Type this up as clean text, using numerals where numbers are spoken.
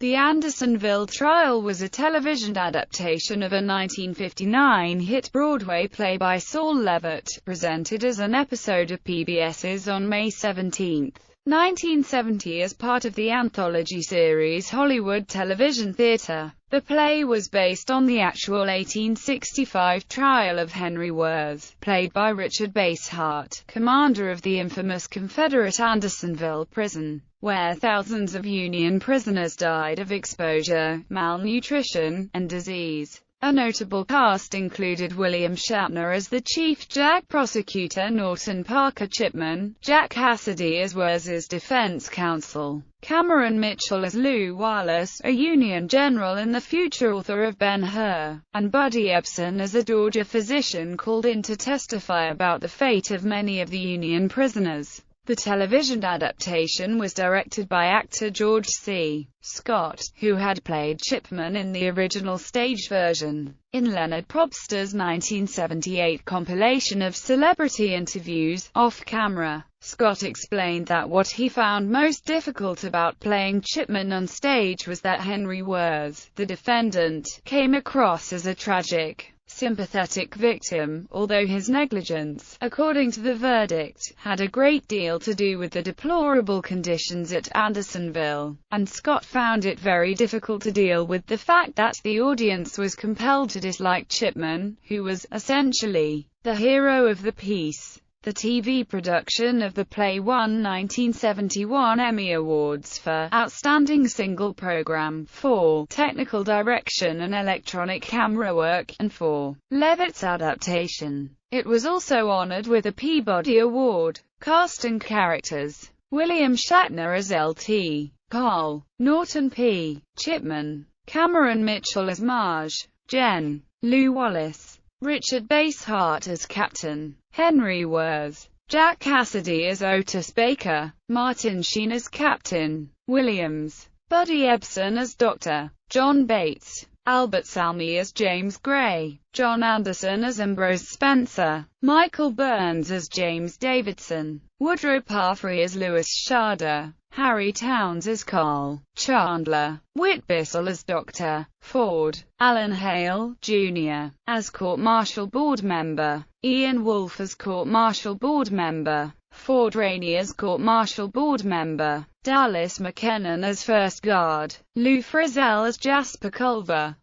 The Andersonville Trial was a television adaptation of a 1959 hit Broadway play by Saul Levitt, presented as an episode of PBS's On May 17, 1970 as part of the anthology series Hollywood Television Theater. The play was based on the actual 1865 trial of Henry Wurz, played by Richard Basehart, commander of the infamous Confederate Andersonville prison, where thousands of Union prisoners died of exposure, malnutrition, and disease. A notable cast included William Shatner as the Chief Jack Prosecutor, Norton Parker Chipman, Jack Cassidy as Wurz's defense counsel, Cameron Mitchell as Lew Wallace, a Union general and the future author of Ben-Hur, and Buddy Ebsen as a Georgia physician called in to testify about the fate of many of the Union prisoners. The television adaptation was directed by actor George C. Scott, who had played Chipman in the original stage version. In Leonard Probster's 1978 compilation of celebrity interviews, Off Camera, Scott explained that what he found most difficult about playing Chipman on stage was that Henry Wurz, the defendant, came across as a tragic, sympathetic victim, although his negligence, according to the verdict, had a great deal to do with the deplorable conditions at Andersonville, and Scott found it very difficult to deal with the fact that the audience was compelled to dislike Chipman, who was, essentially, the hero of the piece. The TV production of the play won 1971 Emmy Awards for Outstanding Single Program, for Technical Direction and Electronic Camera Work, and for Levitt's adaptation. It was also honored with a Peabody Award. Cast and characters: William Shatner as Lt. Col. Norton P. Chipman, Cameron Mitchell as Marge, Gen. Lew Wallace, Richard Basehart as Captain Henry Wurz, Jack Cassidy as Otis Baker, Martin Sheen as Captain Williams, Buddy Ebsen as Dr. John Bates, Albert Salmi as James Gray, John Anderson as Ambrose Spencer, Michael Burns as James Davidson, Woodrow Parfrey as Louis Schrader, Harry Towns as Carl Chandler, Whit Bissell as Dr. Ford, Alan Hale, Jr. as Court-Martial Board Member, Ian Wolfe as Court-Martial Board Member, Ford Rainey as Court-Martial Board Member, Dallas McKennon as First Guard, Lou Frizzell as Jasper Culver,